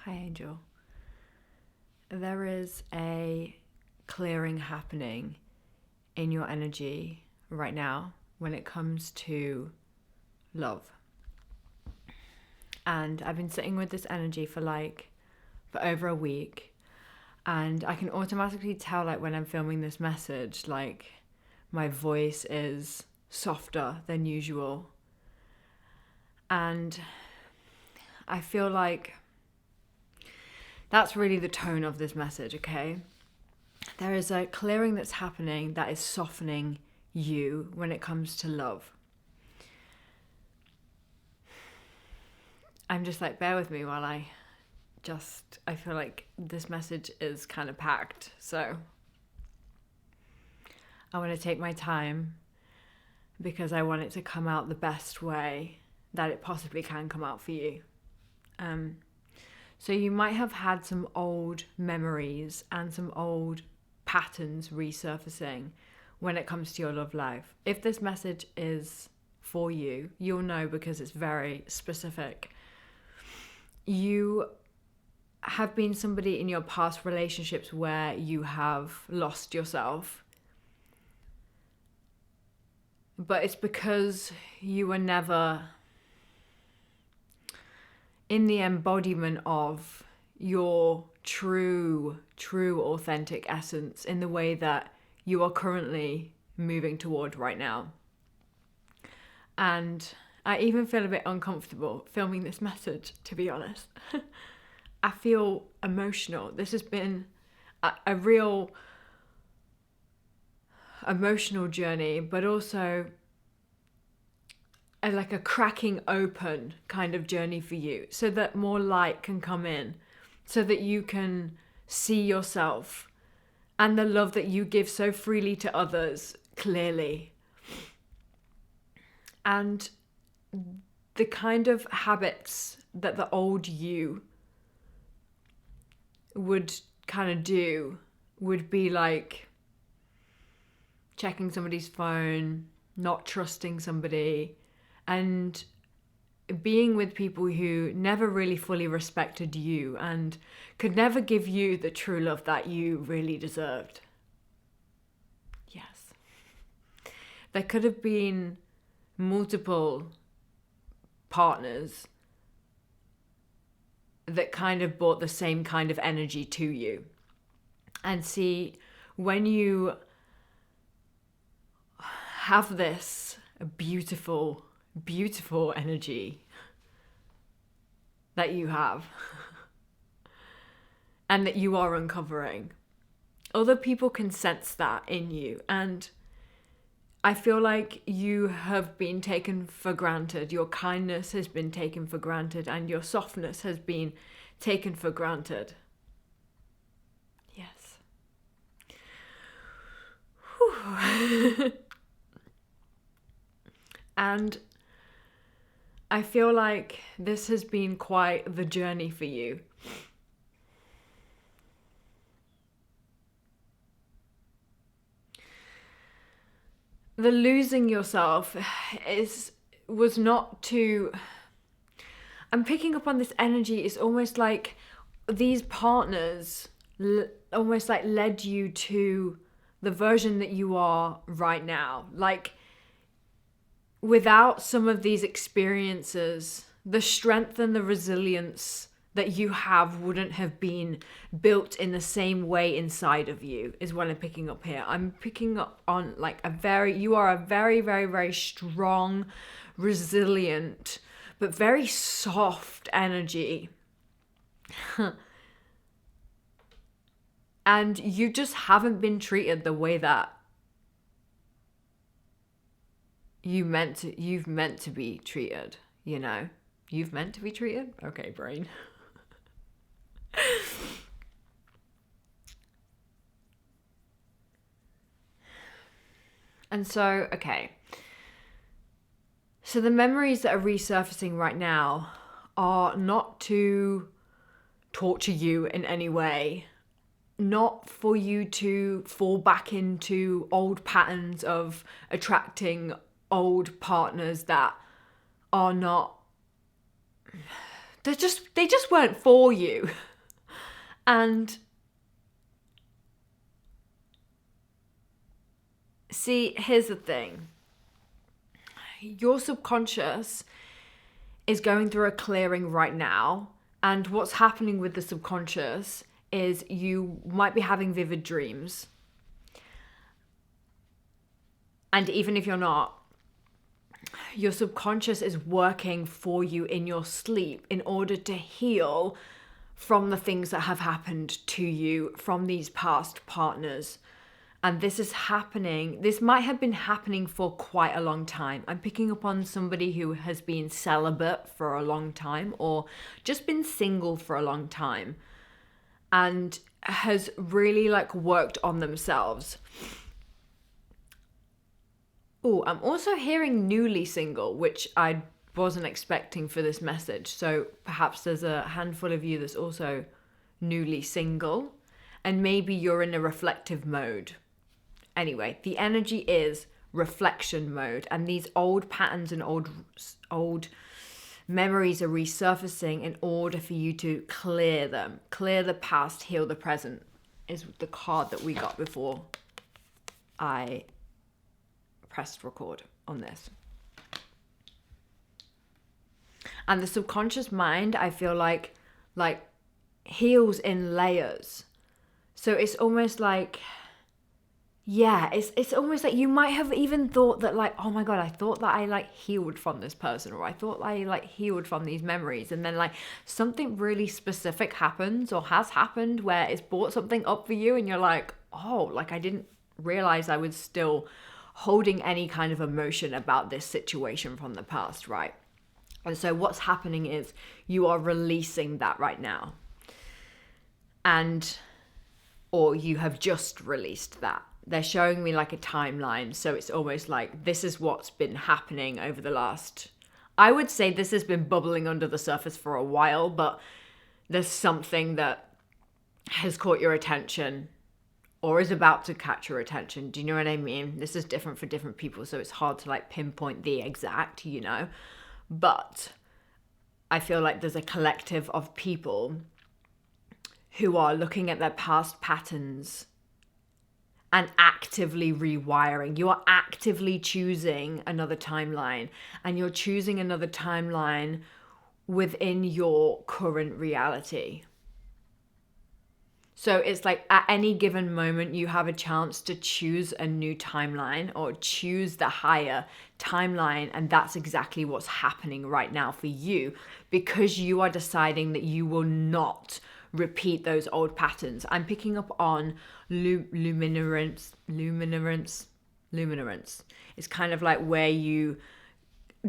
Hi, Angel. There is a clearing happening in your energy right now when it comes to love. And I've been sitting with this energy for over a week. And I can automatically tell, when I'm filming this message, my voice is softer than usual. And I feel like that's really the tone of this message, okay? There is a clearing that's happening that is softening you when it comes to love. I'm just bear with me while I feel like this message is kind of packed. So I want to take my time because I want it to come out the best way that it possibly can come out for you. So you might have had some old memories and some old patterns resurfacing when it comes to your love life. If this message is for you, you'll know because it's very specific. You have been somebody in your past relationships where you have lost yourself. But it's because you were never in the embodiment of your true, authentic essence in the way that you are currently moving toward right now. And I even feel a bit uncomfortable filming this message, to be honest. I feel emotional. This has been a real emotional journey, but also a cracking open kind of journey for you, so that more light can come in, so that you can see yourself and the love that you give so freely to others clearly. And the kind of habits that the old you would kind of do would be checking somebody's phone, not trusting somebody, and being with people who never really fully respected you and could never give you the true love that you really deserved. Yes. There could have been multiple partners that kind of brought the same kind of energy to you. And see, when you have this beautiful energy that you have and that you are uncovering, other people can sense that in you. And I feel like you have been taken for granted. Your kindness has been taken for granted, and your softness has been taken for granted. Yes. And I feel like this has been quite the journey for you. The losing yourself was not to... I'm picking up on this energy. It's almost like these partners almost led you to the version that you are right now. Without some of these experiences, the strength and the resilience that you have wouldn't have been built in the same way inside of you, is what I'm picking up here. I'm picking up on you are a very, very, very strong, resilient, but very soft energy. And you just haven't been treated the way that you've meant to be treated, you know? You've meant to be treated? Okay, brain. And so, okay. So the memories that are resurfacing right now are not to torture you in any way, not for you to fall back into old patterns of attracting old partners that are not they just weren't for you. And see, here's the thing. Your subconscious is going through a clearing right now. And what's happening with the subconscious is you might be having vivid dreams. And even if you're not, your subconscious is working for you in your sleep in order to heal from the things that have happened to you from these past partners. And this is happening. This might have been happening for quite a long time. I'm picking up on somebody who has been celibate for a long time or just been single for a long time and has really like worked on themselves. Oh, I'm also hearing newly single, which I wasn't expecting for this message. So perhaps there's a handful of you that's also newly single, and maybe you're in a reflective mode. Anyway, the energy is reflection mode, and these old patterns and old memories are resurfacing in order for you to clear them. Clear the past, heal the present is the card that we got before I pressed record on this. And the subconscious mind, I feel like heals in layers. So it's almost like, yeah, it's almost like you might have even thought that like, oh my God, I thought that I like healed from this person, or I thought I like healed from these memories. And then like something really specific happens or has happened where it's brought something up for you and you're like, oh, like I didn't realize I was still holding any kind of emotion about this situation from the past, right? And so what's happening is you are releasing that right now. Or you have just released that. They're showing me like a timeline. So it's almost like this is what's been happening over the last, I would say this has been bubbling under the surface for a while, but there's something that has caught your attention or is about to catch your attention. Do you know what I mean? This is different for different people, so it's hard to like pinpoint the exact, but I feel like there's a collective of people who are looking at their past patterns and actively rewiring. You are actively choosing another timeline, and you're choosing another timeline within your current reality. So it's like at any given moment, you have a chance to choose a new timeline or choose the higher timeline. And that's exactly what's happening right now for you, because you are deciding that you will not repeat those old patterns. I'm picking up on luminescence. It's kind of like where you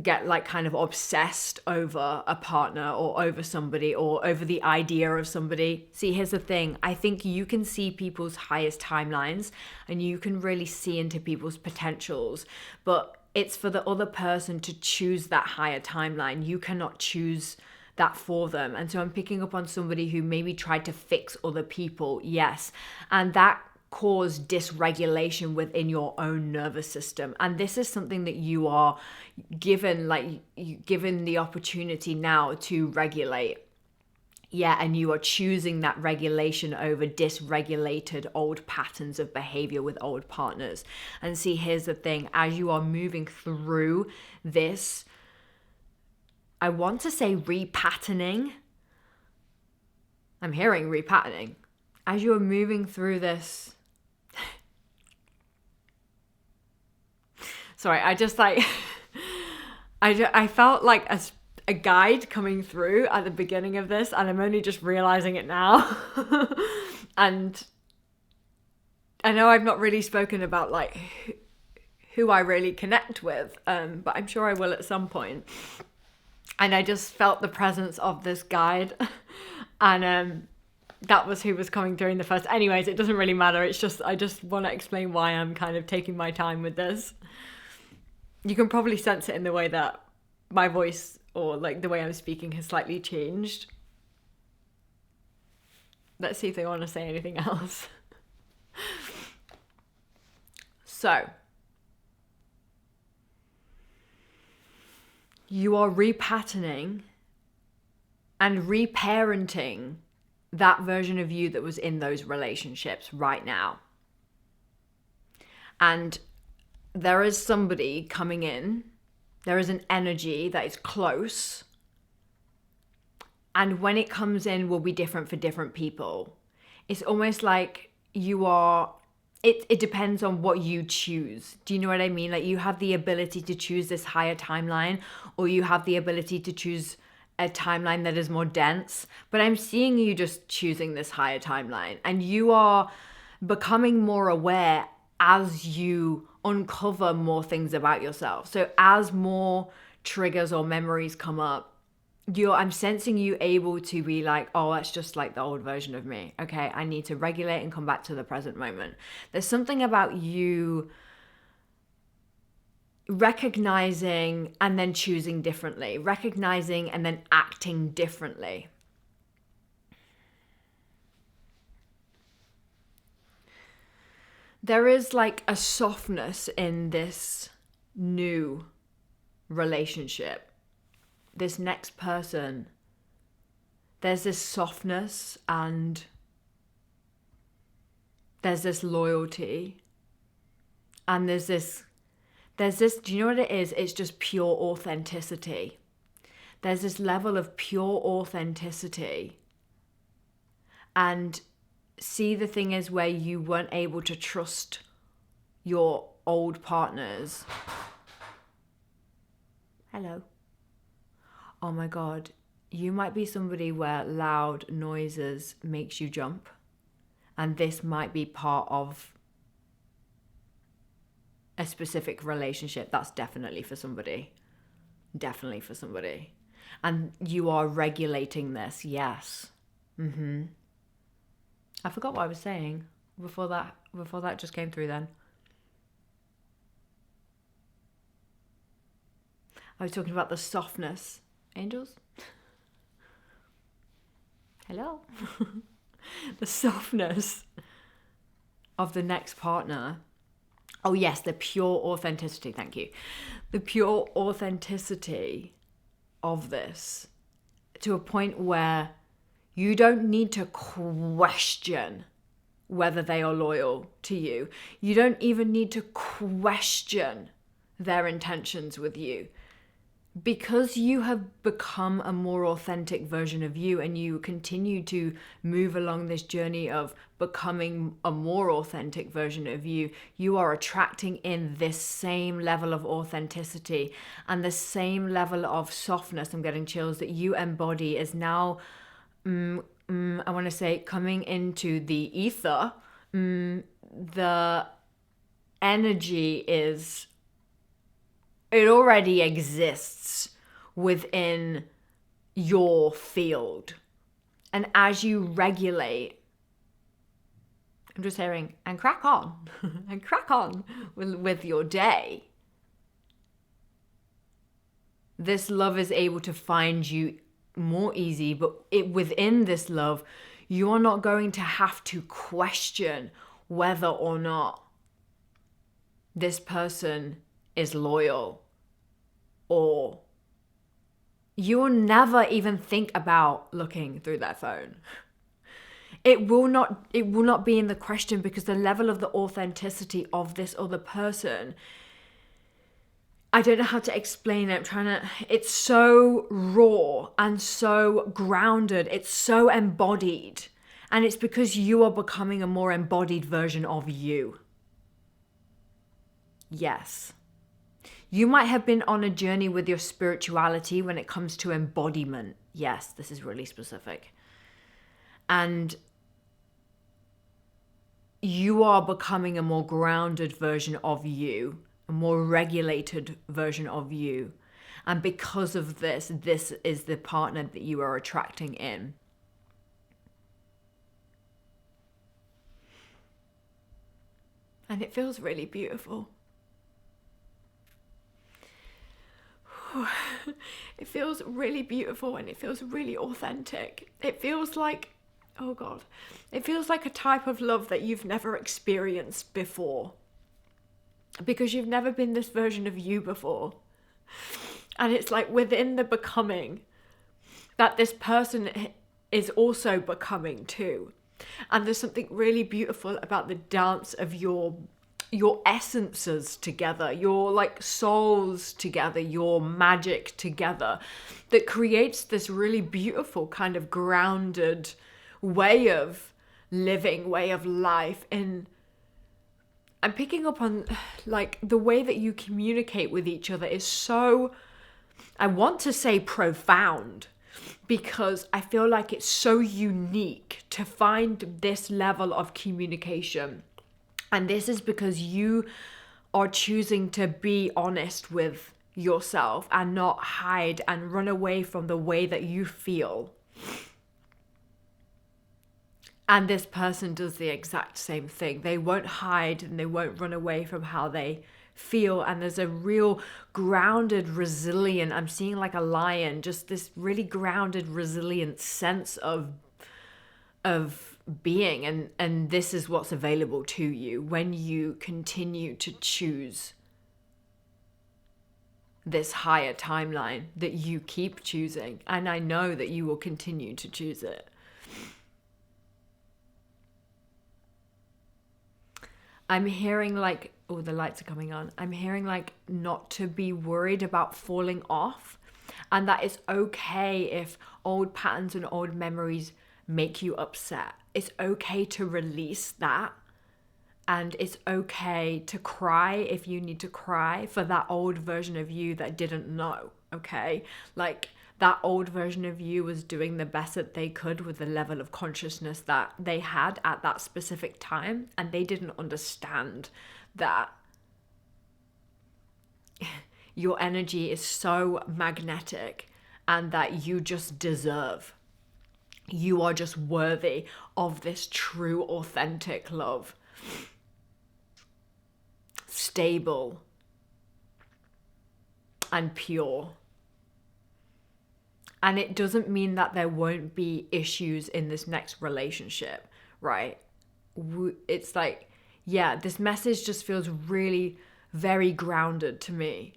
get like kind of obsessed over a partner or over somebody or over the idea of somebody. See, here's the thing. I think you can see people's highest timelines and you can really see into people's potentials, but it's for the other person to choose that higher timeline. You cannot choose that for them. And so I'm picking up on somebody who maybe tried to fix other people. Yes. And that cause dysregulation within your own nervous system. And this is something that you are given the opportunity now to regulate. Yeah, and you are choosing that regulation over dysregulated old patterns of behavior with old partners. And see, here's the thing. As you are moving through this, I want to say repatterning. I'm hearing repatterning. As you are moving through this, sorry, I just like, I felt like a guide coming through at the beginning of this, and I'm only just realizing it now. And I know I've not really spoken about like who I really connect with, but I'm sure I will at some point. And I just felt the presence of this guide, and that was who was coming through in the first. Anyways, it doesn't really matter. It's just, I just want to explain why I'm kind of taking my time with this. You can probably sense it in the way that my voice or like the way I'm speaking has slightly changed. Let's see if they want to say anything else. So, you are repatterning and reparenting that version of you that was in those relationships right now. And there is somebody coming in, there is an energy that is close. And when it comes in, will be different for different people. It's almost like it depends on what you choose. Do you know what I mean? Like, you have the ability to choose this higher timeline, or you have the ability to choose a timeline that is more dense. But I'm seeing you just choosing this higher timeline, and you are becoming more aware as you uncover more things about yourself. So as more triggers or memories come up, I'm sensing you able to be like, oh, that's just like the old version of me. Okay, I need to regulate and come back to the present moment. There's something about you recognizing and then choosing differently, recognizing and then acting differently. There is like a softness in this new relationship. This next person, there's this softness and there's this loyalty and there's this, do you know what it is? It's just pure authenticity. There's this level of pure authenticity. And see, the thing is where you weren't able to trust your old partners. Hello. Oh my God, you might be somebody where loud noises makes you jump. And this might be part of a specific relationship. That's definitely for somebody. Definitely for somebody. And you are regulating this, yes. I forgot what I was saying before that just came through then. I was talking about the softness. Angels? Hello? The softness of the next partner. Oh yes, the pure authenticity, thank you. The pure authenticity of this, to a point where you don't need to question whether they are loyal to you. You don't even need to question their intentions with you. Because you have become a more authentic version of you, and you continue to move along this journey of becoming a more authentic version of you, you are attracting in this same level of authenticity and the same level of softness. I'm getting chills that you embody is now, I want to say, coming into the ether. The energy is, it already exists within your field. And as you regulate, I'm just hearing, and crack on, and crack on with your day, this love is able to find you more easy. But within this love, you're not going to have to question whether or not this person is loyal, or you'll never even think about looking through their phone. It will not be in the question, because the level of the authenticity of this other person, I don't know how to explain it. It's so raw and so grounded. It's so embodied. And it's because you are becoming a more embodied version of you. Yes. You might have been on a journey with your spirituality when it comes to embodiment. Yes, this is really specific. And you are becoming a more grounded version of you, a more regulated version of you. And because of this is the partner that you are attracting in. And it feels really beautiful. It feels really beautiful, and it feels really authentic. It feels like, oh God, it feels like a type of love that you've never experienced before, because you've never been this version of you before. And it's like within the becoming, that this person is also becoming too. And there's something really beautiful about the dance of your essences together, your like souls together, your magic together, that creates this really beautiful kind of grounded way of living, way of life. And I'm picking up on like the way that you communicate with each other is so, I want to say profound, because I feel like it's so unique to find this level of communication. And this is because you are choosing to be honest with yourself and not hide and run away from the way that you feel. And this person does the exact same thing. They won't hide and they won't run away from how they feel. And there's a real grounded, resilient, I'm seeing like a lion, just this really grounded, resilient sense of being. And this is what's available to you when you continue to choose this higher timeline that you keep choosing. And I know that you will continue to choose it. I'm hearing like, oh, the lights are coming on. I'm hearing like not to be worried about falling off, and that it's okay if old patterns and old memories make you upset. It's okay to release that, and it's okay to cry if you need to cry for that old version of you that didn't know, okay? Like, that old version of you was doing the best that they could with the level of consciousness that they had at that specific time, and they didn't understand that your energy is so magnetic and that you just deserve. You are just worthy of this true, authentic love. Stable and pure. And it doesn't mean that there won't be issues in this next relationship, right? It's like, yeah, this message just feels really very grounded to me.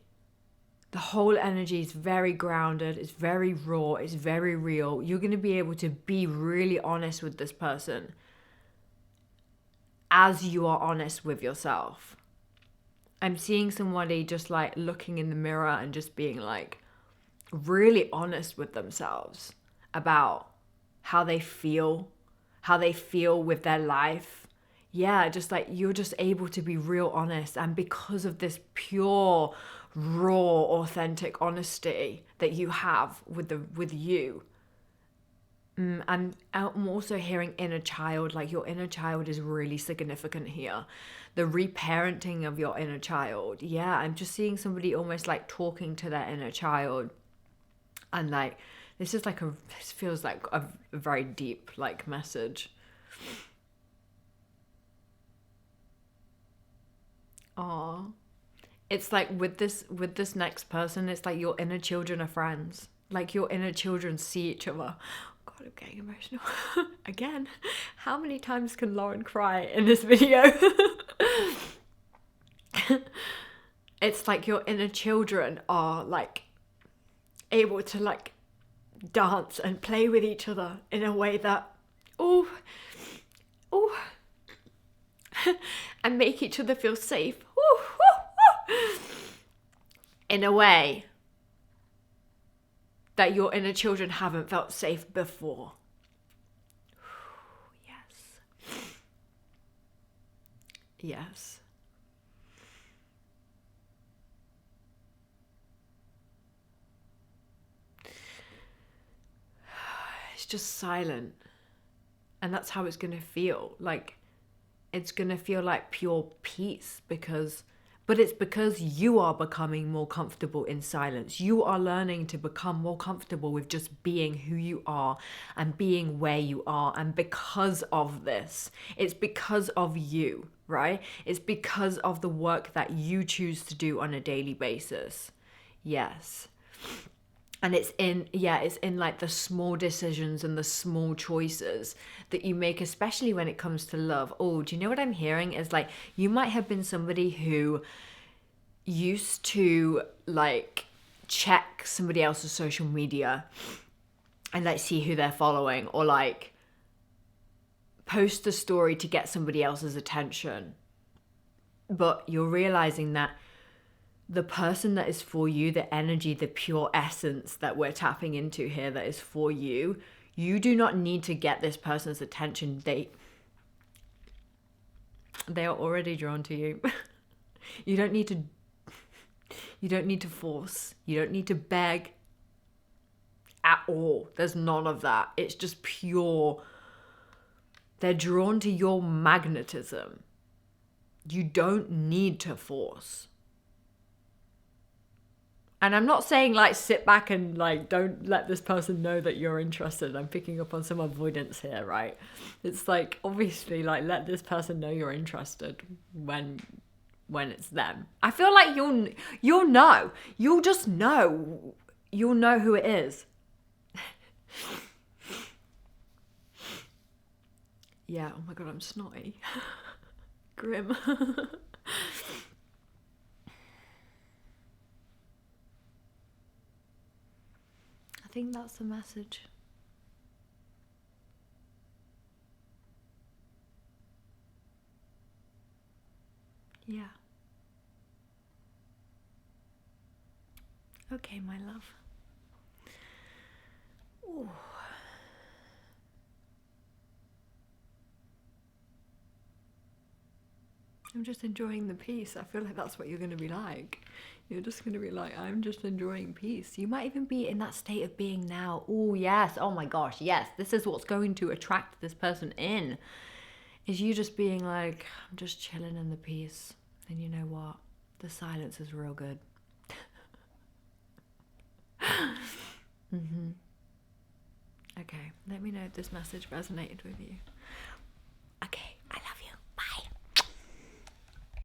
The whole energy is very grounded, it's very raw, it's very real. You're going to be able to be really honest with this person as you are honest with yourself. I'm seeing somebody just like looking in the mirror and just being like really honest with themselves about how they feel with their life. Yeah, just like you're just able to be real honest. And because of this pure, raw, authentic honesty that you have with you, and I'm also hearing inner child, like your inner child is really significant here. The reparenting of your inner child. Yeah, I'm just seeing somebody almost like talking to their inner child. And like, this feels like a very deep like message. Aww. It's like with this next person, it's like your inner children are friends. Like your inner children see each other. God, I'm getting emotional. Again, how many times can Lauren cry in this video? It's like your inner children are like able to like dance and play with each other in a way that, oh, and make each other feel safe. In a way that your inner children haven't felt safe before. Yes. Yes. It's just silent. And that's how it's going to feel. Like, it's going to feel like pure peace but it's because you are becoming more comfortable in silence. You are learning to become more comfortable with just being who you are and being where you are. And because of this, it's because of you, right? It's because of the work that you choose to do on a daily basis. Yes. And it's in like the small decisions and the small choices that you make, especially when it comes to love. Oh, do you know what I'm hearing? Is like, you might have been somebody who used to like check somebody else's social media and like see who they're following, or like post a story to get somebody else's attention. But you're realizing that the person that is for you, the energy, the pure essence that we're tapping into here that is for you, you do not need to get this person's attention. They are already drawn to you. You don't need to force. You don't need to beg at all. There's none of that. It's just pure. They're drawn to your magnetism. You don't need to force. And I'm not saying like sit back and like don't let this person know that you're interested. I'm picking up on some avoidance here, right? It's like obviously like let this person know you're interested when it's them. I feel like you'll know. You'll just know. You'll know who it is. Yeah, oh my god, I'm snotty. Grim. I think that's the message. Yeah. Okay, my love. Ooh. I'm just enjoying the peace. I feel like that's what you're going to be like. You're just going to be like, I'm just enjoying peace. You might even be in that state of being now. Oh, yes. Oh my gosh. Yes. This is what's going to attract this person in. Is you just being like, I'm just chilling in the peace. And you know what? The silence is real good. Okay. Let me know if this message resonated with you.